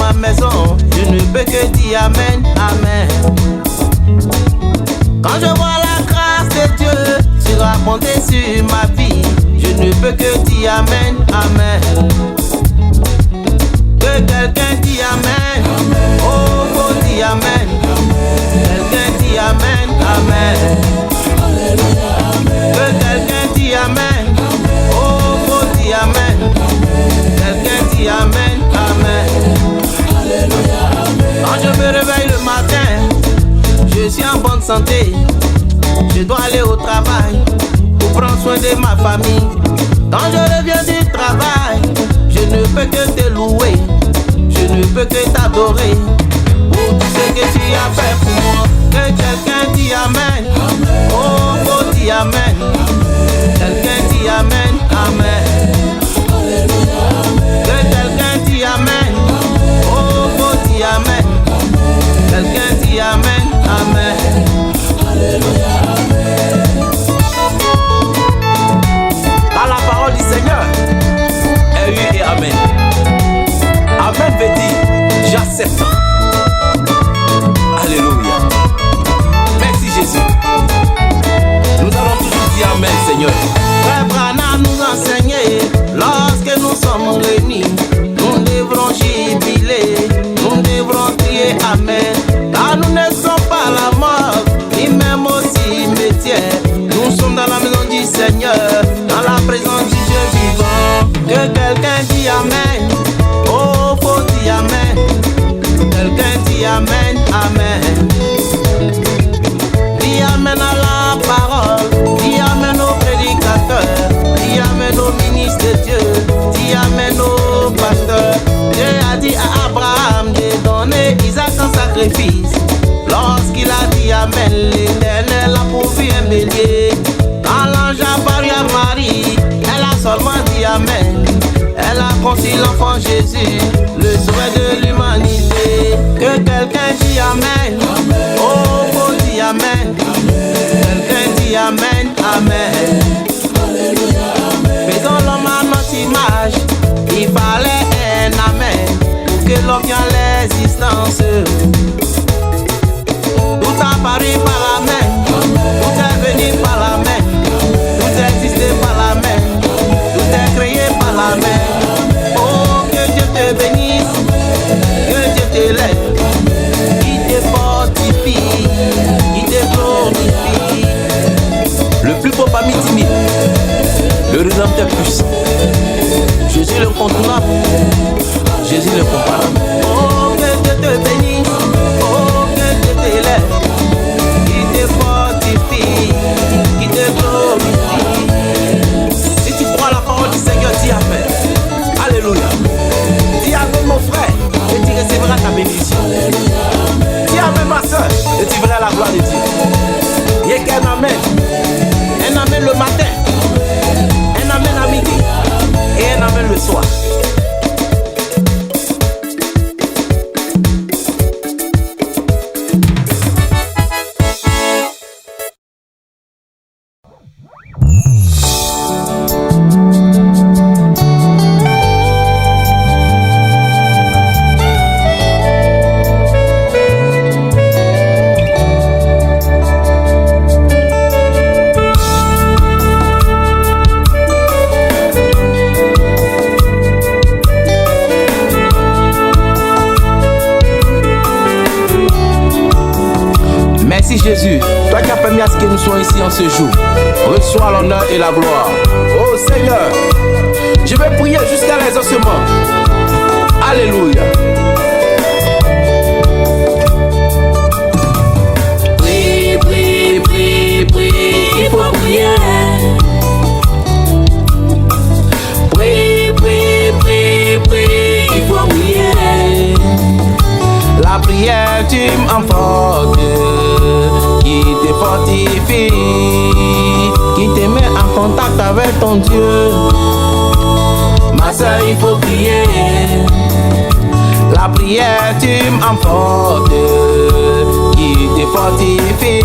Ma maison, je ne peux que dire amen, amen. Quand je vois la grâce de Dieu surabonder sur ma vie, je ne peux que dire amen, amen. Que quelqu'un dit amen, oh, faut dire amen. Quelqu'un dit amen, amen. Que quelqu'un dit amen, oh, faut dire amen. Quelqu'un dit amen, amen. Quand je me réveille le matin, je suis en bonne santé. Je dois aller au travail pour prendre soin de ma famille. Quand je reviens du travail, je ne peux que te louer, je ne peux que t'adorer pour tout ce que tu as fait pour moi. Que quelqu'un dit amen, oh, faut dire amen. Quelqu'un dit amen, amen. Que quelqu'un dit amen, oh, faut dire amen. Quelqu'un dit amen, amen. Alléluia, amen. Dans la parole du Seigneur, oui et amen. Amen veut dire j'accepte. Alléluia. Merci Jésus. Nous allons toujours dire amen, Seigneur. Frère Branham nous enseignait, lorsque nous sommes réunis, nous devrons jubiler, nous devrons crier amen. Car nous ne sommes pas la mort, ni même au cimetière. Nous sommes dans la maison du Seigneur, dans la présence du Dieu vivant. Que quelqu'un dit amen, oh, faut dire amen. Quelqu'un dit amen, amen. Dis amen à la parole, dis amen aux prédicateurs, dis amen aux ministres de Dieu, dis amen aux pasteurs. Dieu a dit à Abraham de donner Isaac en sacrifice. Lorsqu'il a dit amen, l'Éternel a pourvu un bélier. Quand l'ange a paru à Marie, elle a seulement dit amen. Elle a conçu l'enfant Jésus, le sauveur de l'humanité. Que quelqu'un dit amen, oh, faut dire amen. Quelqu'un dit amen, amen. Faisons l'homme à notre image, il fallait un amen pour que l'homme ait l'existence. Tout a paru par la main, tout est venu par la main, tout existe par la main, tout est créé par la main. Oh, que Dieu te bénisse, que Dieu te lève, qu'il te fortifie, qu'il te glorifie. Le plus beau parmi 10 000, le rédempteur puissant, Jésus le contournable, Jésus le comparable. Oh, que Dieu te bénisse, oh, que Dieu te lève, qu'il te fortifie, qu'il te glorifie. Si tu crois à la parole du Seigneur, dis amen. Alléluia. Dis amen mon frère et tu recevras ta bénédiction. Dis amen ma soeur et tu verras la gloire de Dieu. Il y a qu'un amen. Un amen le matin, un amen à midi et un amen le soir. que nous soyons ici en ce jour. Reçois l'honneur et la gloire. Oh Seigneur, je vais prier jusqu'à l'exaucement. Alléluia. Prie, prie, prie, prie, il faut prier. Prie, prie, prie, prie, il faut prier. La prière tu m'emportes, qui te fortifie, qui te met en contact avec ton Dieu. Ma soeur, il faut prier. La prière tu m'emportes, qui te fortifie,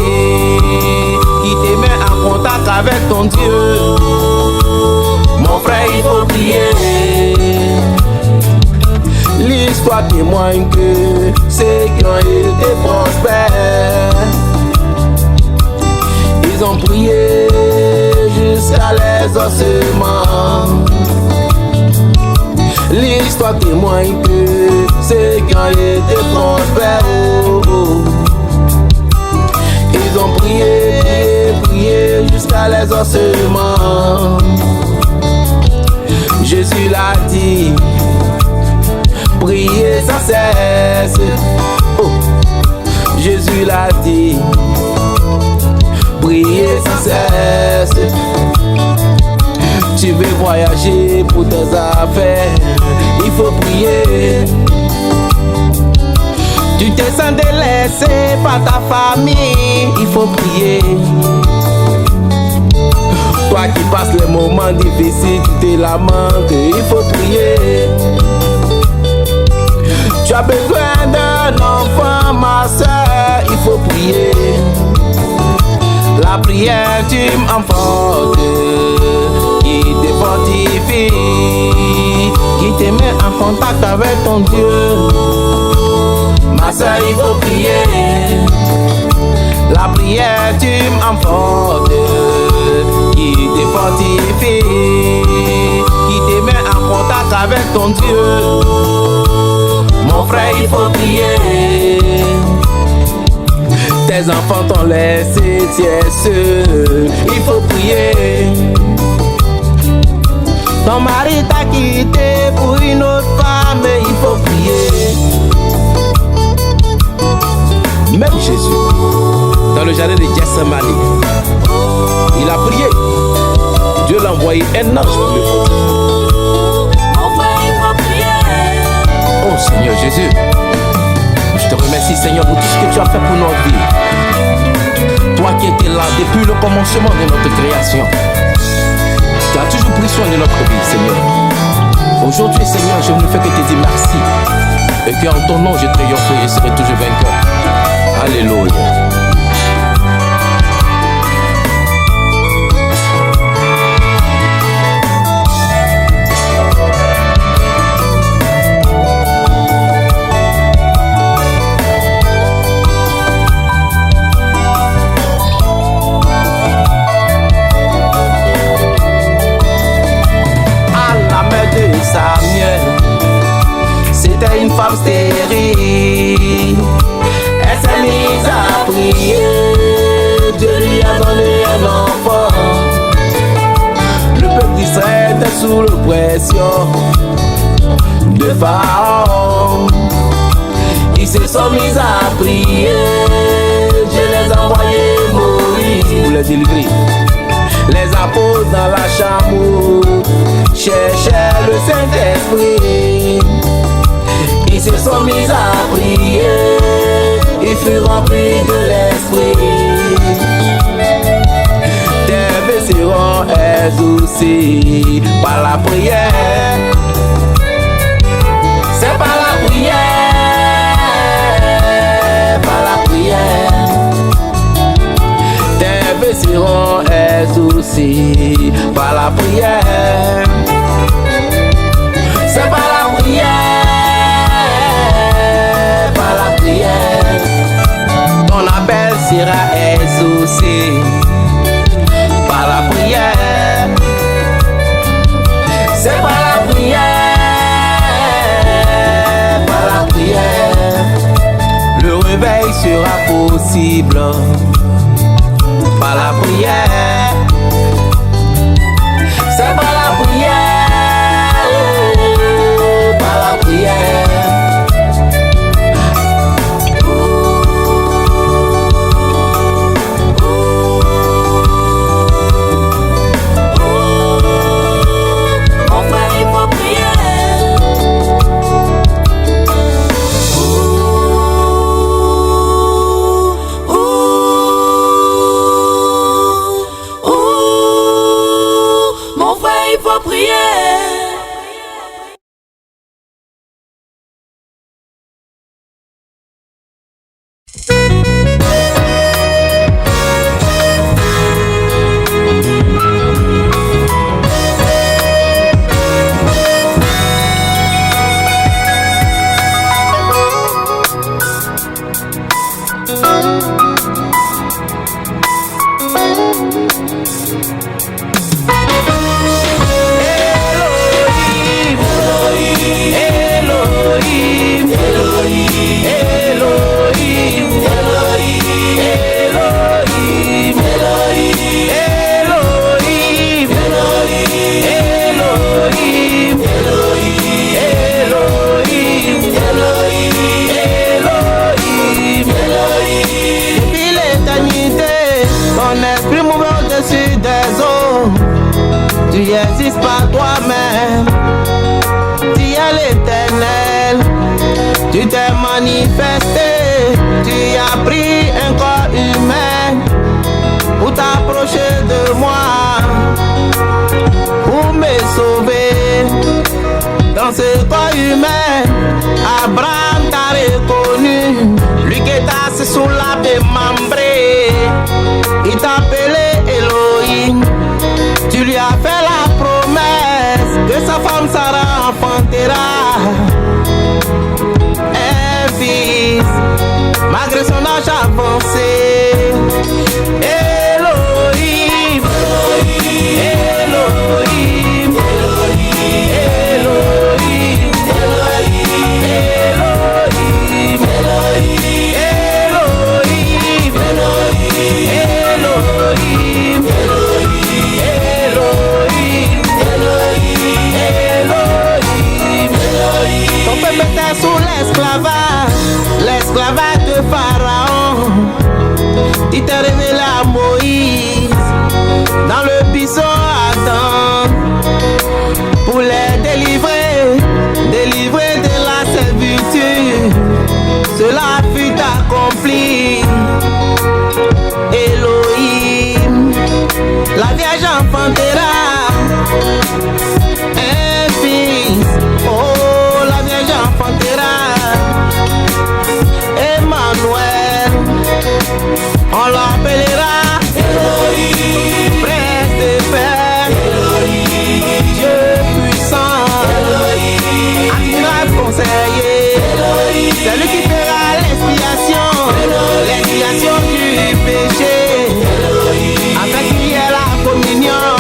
qui te met en contact avec ton Dieu. Mon frère, il faut prier. L'histoire témoigne que ceux qui ont été prospères, ils ont prié jusqu'à l'exaucement. L'histoire témoigne que ceux qui ont été prospères, ils ont prié, prié jusqu'à l'exaucement. Jésus l'a dit, priez sans cesse. Oh. Jésus l'a dit, priez sans cesse. Tu veux voyager pour tes affaires, il faut prier. Tu te sens délaissé par ta famille, il faut prier. Toi qui passes les moments difficiles, tu te lamentes, il faut prier. Tu as besoin d'un enfant, ma soeur, il faut prier. La prière tu m'emportes, qui te fortifie, qui te met en contact avec ton Dieu. Ma soeur, il faut prier. La prière tu m'emportes, qui te fortifie, qui te met en contact avec ton Dieu. Mon frère, il faut prier. Tes enfants t'ont laissé, tu es seul, il faut prier. Ton mari t'a quitté pour une autre femme, il faut prier. Même Jésus, dans le jardin de Gethsémani, il a prié. Dieu l'a envoyé un ange pour le protéger. Mon frère, il faut prier. Oh Seigneur Jésus, je te remercie Seigneur pour tout ce que tu as fait pour notre vie. Toi qui étais là depuis le commencement de notre création, tu as toujours pris soin de notre vie Seigneur. Aujourd'hui Seigneur, je ne fais que te dire merci. Et qu'en ton nom je triomphe et je serai toujours vainqueur. Alléluia. Samuel, c'était une femme stérile. Elle s'est mise à prier. Dieu lui a donné un enfant. Le peuple d'Israël était sous l'oppression de Pharaon. Ils se sont mis à prier. Dieu les a envoyés mourir pour les délivrer. Les apôtres dans la chambre cherchaient le Saint-Esprit. Ils se sont mis à prier. Ils furent remplis de l'Esprit. Tes vœux seront exaucés par la prière. C'est par la prière, par la prière. Tes vœux seront exaucés par la prière. C'est par la prière, par la prière. Ton appel sera exaucé par la prière. C'est par la prière, par la prière. Le réveil sera possible par prière. C'est par la prière, oh, par la prière. Mon frère, il faut prier. Mon frère, il faut prier. Depuis l'éternité, ton esprit mouvait au-dessus des eaux. Tu existes par toi-même. Tu es l'éternel. Tu t'es manifesté. Tu as pris un corps humain pour t'approcher de moi, pour me sauver. Dans ce corps humain, Abraham t'a reconnu. Lui qui est assis sous la démembrée, il t'a appelé Elohim. Tu lui as fait la promesse que sa femme Sarah enfantera un fils, malgré son âge avancé. Elohim, Elohim, Elohim, Elohim, ton peuple était sous l'esclavage de Pharaon. Il t'est révélé à Moïse dans le buisson ardent pour les délivrer de la servitude. Cela fut accompli. Elohim, la Vierge enfantera un fils. Oh, la Vierge enfantera Emmanuel. On l'appellera Elohim, prince de paix, Elohim, Dieu puissant, Elohim, admirable conseiller, Elohim, c'est lui qui fera l'expiation du péché, Elohim, afin qu'il y ait la communion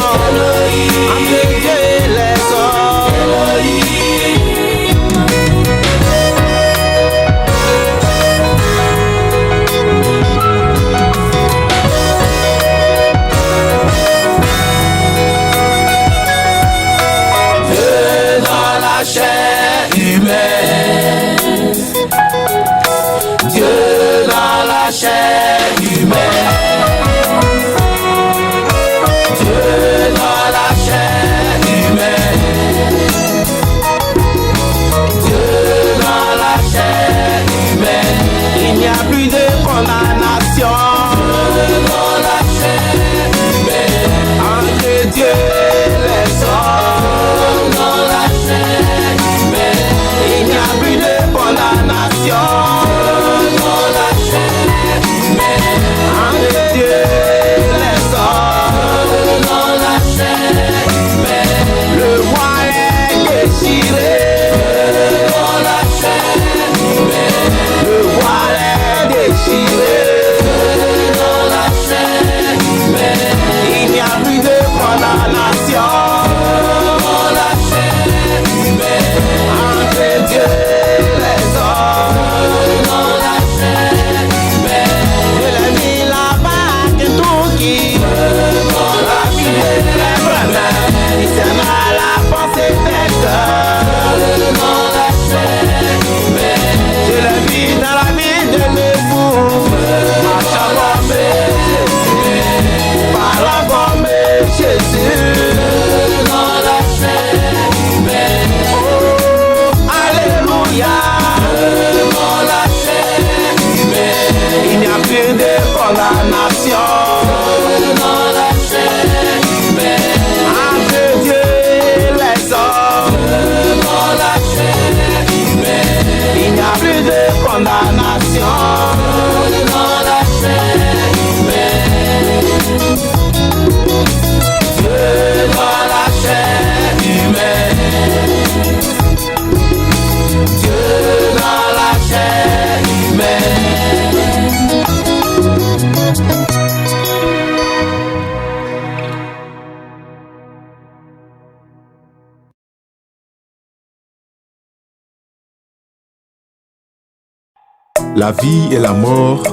La vie et la mort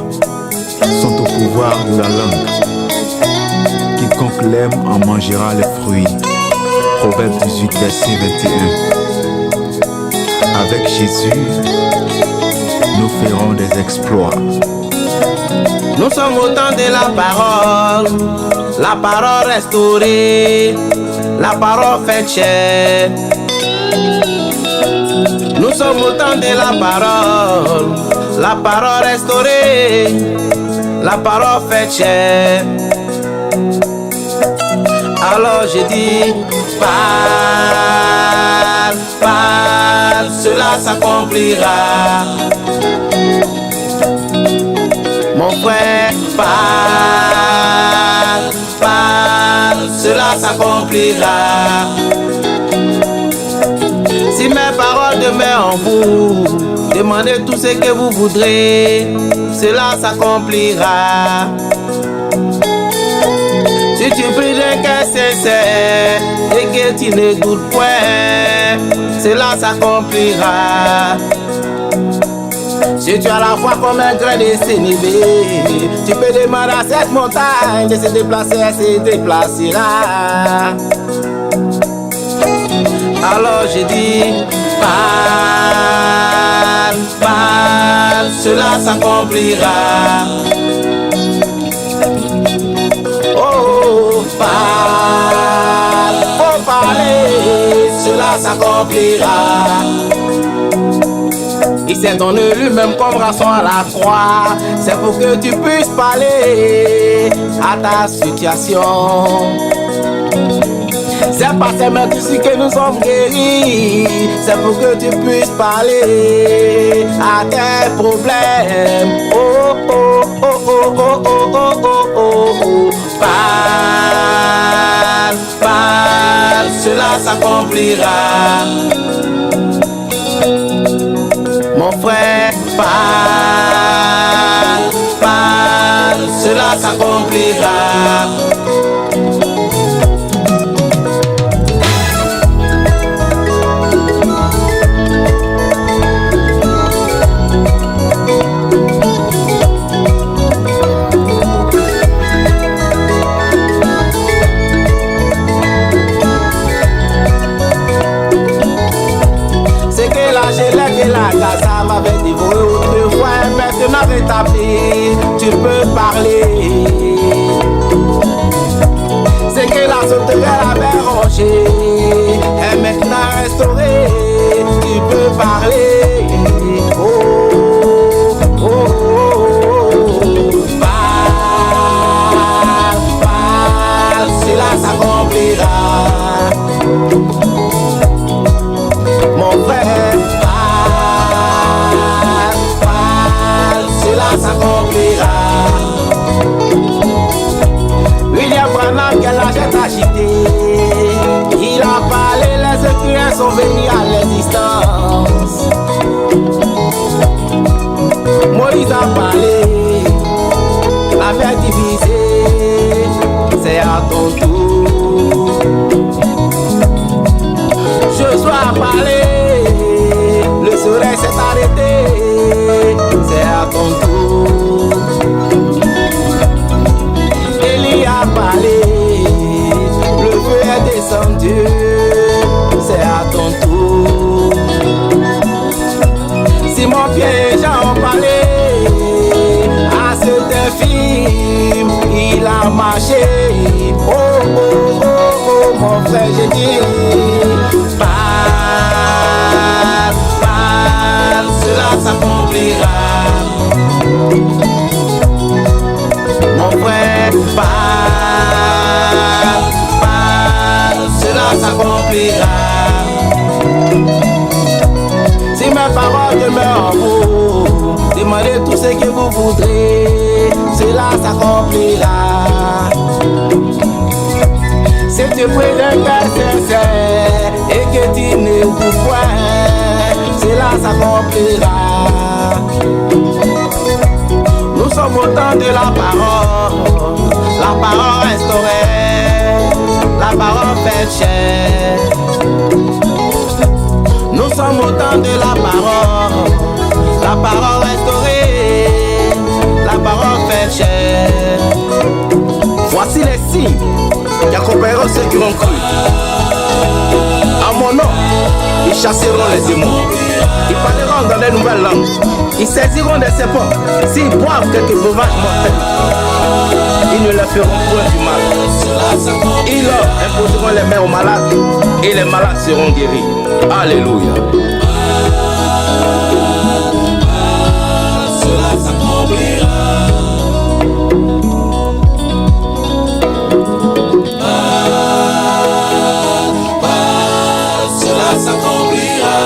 sont au pouvoir de la langue. Quiconque l'aime en mangera les fruits. Proverbe 18, verset 21. Avec Jésus, nous ferons des exploits. Nous sommes au temps de la parole restaurée, la parole faite chair. Nous sommes au temps de la parole restaurée, la parole faite chair. Alors je dis, parle, parle, cela s'accomplira. Mon frère, parle, parle, cela s'accomplira. Si mes paroles demeurent en vous, demandez tout ce que vous voudrez, cela s'accomplira. Si tu pries d'un cœur sincère et que tu ne doutes point, cela s'accomplira. Si tu as la foi comme un grain de sénévé, tu peux demander à cette montagne de se déplacer, elle se déplacera. Alors je dis, parle, parle, cela s'accomplira. Oh, parle, faut parler, cela s'accomplira. Il s'est donné lui-même comme rançon à la croix. C'est pour que tu puisses parler à ta situation. C'est par ces mains ici que nous sommes guéris. C'est pour que tu puisses parler à tes problèmes. Oh, oh, oh, oh, oh, oh, oh, oh, oh, oh. Parle, parle, cela s'accomplira. Mon frère, parle, parle, cela s'accomplira. C'est que la gelée et la casa m'avaient dévoré autrefois, maintenant rétabli, tu peux parler. C'est que la sauterelle avait rongé, est maintenant restaurée, tu peux parler. Oh, oh, oh, oh, oh. Parle, parle, cela s'accomplira. Mon frère, parle, parle, cela s'accomplira. William Branham, quel âge est agité, il a parlé, les écrivains sont venus à l'existence. Moïse a parlé, la mer divisée, c'est à ton tour. Josué a parlé, le soleil s'est arrêté, c'est à ton tour. Élie a parlé, le feu est descendu, c'est à ton tour. Simon, Pierre et Jean ont parlé, à cet infime, il a marché. Oh, oh, oh, oh, mon frère, j'ai dit, parle, parle, cela s'accomplira. Mon frère, parle, parle, cela s'accomplira. Si mes paroles demeurent en vous, demandez tout ce que vous voudrez, cela s'accomplira. Si tu pries d'un cœur sincère et que tu ne doutes point, cela s'accomplira. Nous sommes au temps de la parole restaurée, la parole faite chair. Nous sommes au temps de la parole restaurée, pécheurs. Voici les signes qui accompagneront ceux qui ont cru. À mon nom, ils chasseront les démons. Ils parleront dans des nouvelles langues. Ils saisiront des serpents. S'ils boivent quelques breuvages mortels, ils ne leur feront point du mal. Ils leur imposeront les mains aux malades et les malades seront guéris. Alléluia. Cela s'accomplira. Cela s'accomplira.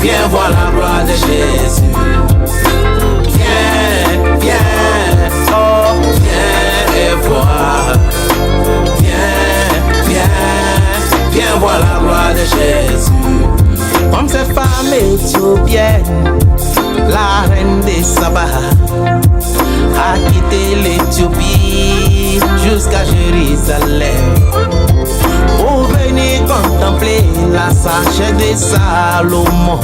Viens voir la gloire de Jésus. Viens, viens, oh, viens et vois. Viens, viens, viens voir la gloire de Jésus. Comme cette femme éthiopienne, la reine des sabbats, a quitté l'Éthiopie jusqu'à Jérusalem pour venir contempler la sagesse de Salomon.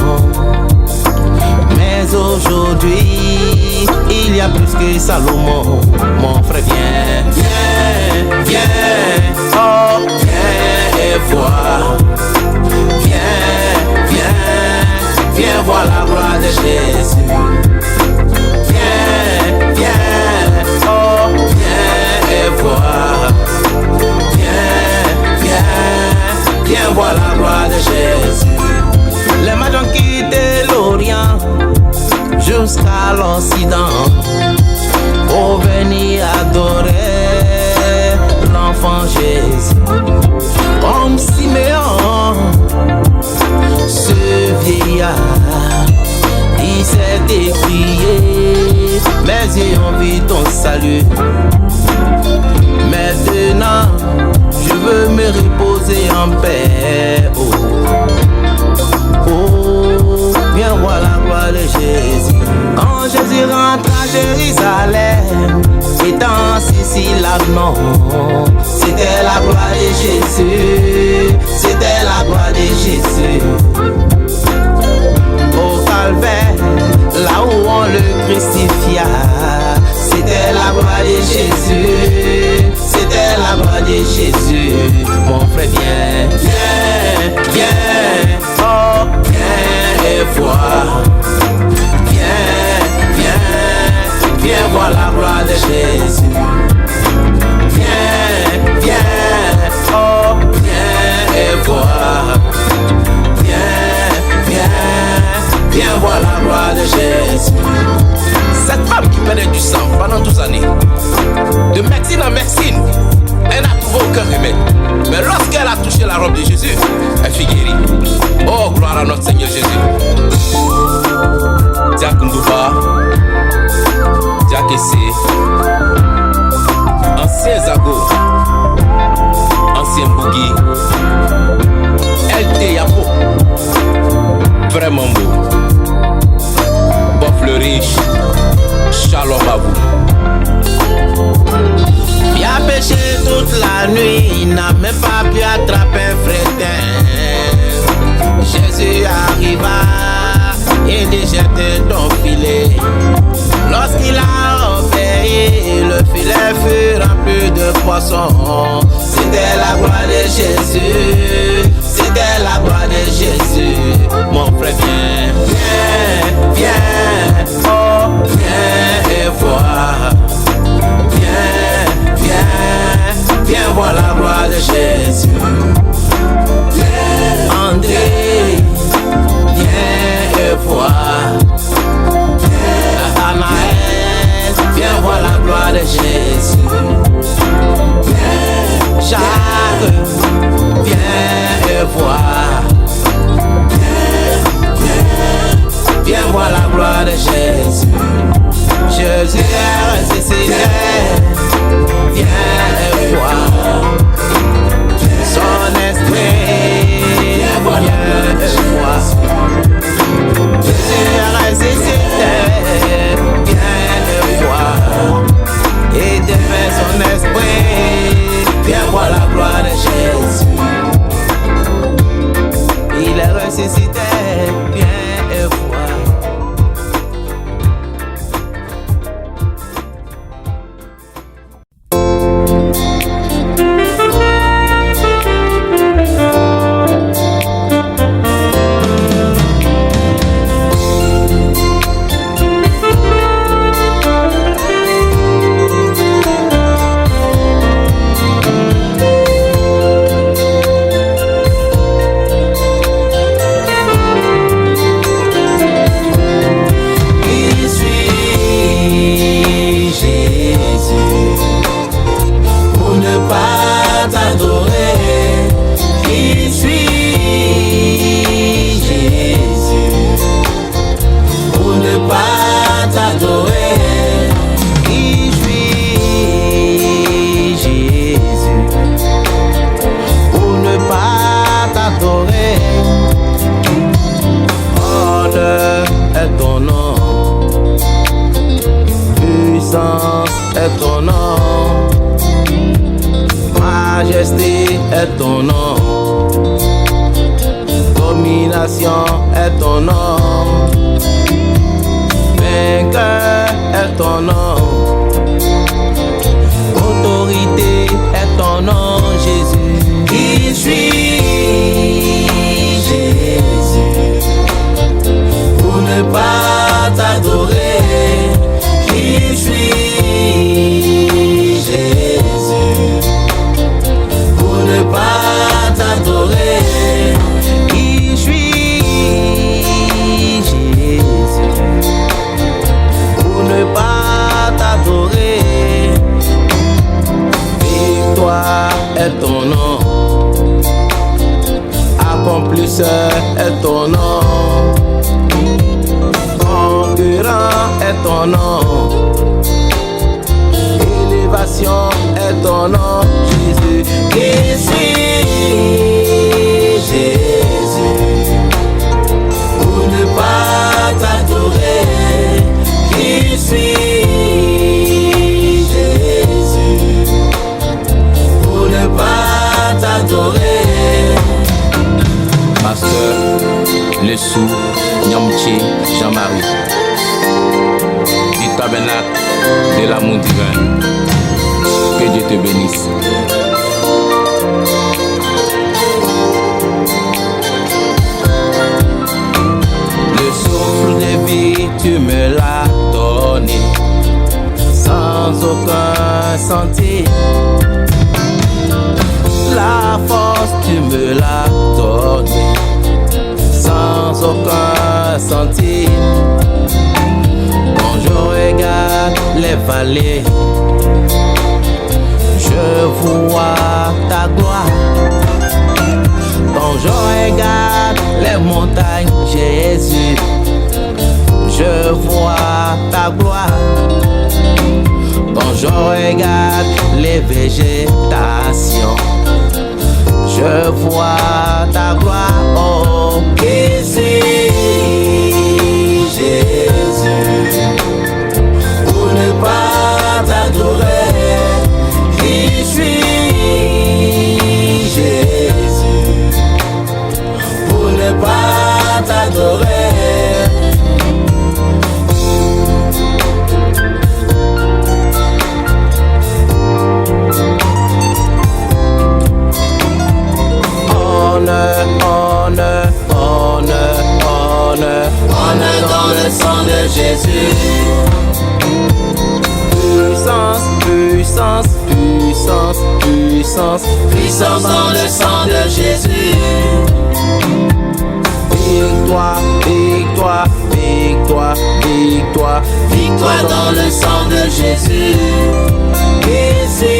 Mais aujourd'hui, il y a plus que Salomon. Mon frère, viens, viens, viens, oh, viens et vois. Viens, viens, viens voir la gloire de Jésus. Viens, viens, oh, viens et vois. Viens voir la gloire de Jésus. Les mages ont quitté l'Orient jusqu'à l'Occident pour venir adorer l'enfant Jésus. Comme Siméon, ce vieillard, il s'est écrié, mes yeux ont vu ton salut. Maintenant, je veux me reposer en paix. Oh, oh, viens voir la gloire de Jésus. Quand Jésus rentre à Jérusalem, étant Sicile, non, c'était la gloire de Jésus. C'était la gloire de Jésus. Au calvaire, là où on le crucifia, c'était la gloire de Jésus. C'était la gloire de Jésus. Mon frère, viens, viens, viens, oh, viens et vois. Viens, viens, viens voir la gloire de Jésus. Viens, viens, oh, viens et vois. Viens, viens, viens voir la gloire de Jésus. Cette femme qui perdait du sang pendant 12 années, de médecine en médecine, elle n'a trouvé aucun remède. Mais lorsqu'elle a touché la robe de Jésus, elle fut guérie. Oh, gloire à notre Seigneur Jésus. Diakundouba, Diakessé, ancien Zago, ancien Bougi, LT Yapo, vraiment beau. Bof le riche, shalom à vous. Il a pêché toute la nuit, il n'a même pas pu attraper un frétin. Jésus arriva et déjette ton filet. Lorsqu'il a obéi, le filet fut rempli de poissons. C'était la gloire de Jésus. C'était la gloire de Jésus. Mon frère, viens, viens, viens, oh, viens et vois. Viens, viens, viens voir la gloire de Jésus. André, viens et vois. Anaël, viens voir la gloire de Jésus. ton nom. Domination est ton nom. Vainqueur est ton nom. Autorité est ton nom, Jésus. Qui suis Jésus pour ne pas t'adorer? Qui suis Jésus pour ne pas t'adorer? Qui suis Jésus pour ne pas t'adorer? Victoire est ton nom. Accomplisseur est ton nom. Conquérant est ton nom. Élévation est ton nom, Jésus. Qui suis Jésus pour ne pas t'adorer? Qui suis Jésus pour ne pas t'adorer? Pasteur Lessou Nyamchi Jean-Marie du tabernacle de l'amour divin. Que Dieu te bénisse. Le souffle de vie, tu me l'as donné sans aucun sentier. La force, tu me l'as donné sans aucun sentier. Quand je regarde les vallées, je vois ta gloire. Quand je regarde les montagnes, Jésus, je vois ta gloire. Quand je regarde les végétations, je vois ta gloire. Oh, qui suis Jésus pour ne pas t'adorer? Qui suis Jésus pour ne pas t'adorer? Honneur dans le sang de Jésus. Puissance, puissance, puissance, puissance, puissance dans le sang de Jésus. Victoire, victoire, victoire, victoire, victoire dans le sang de Jésus. Ici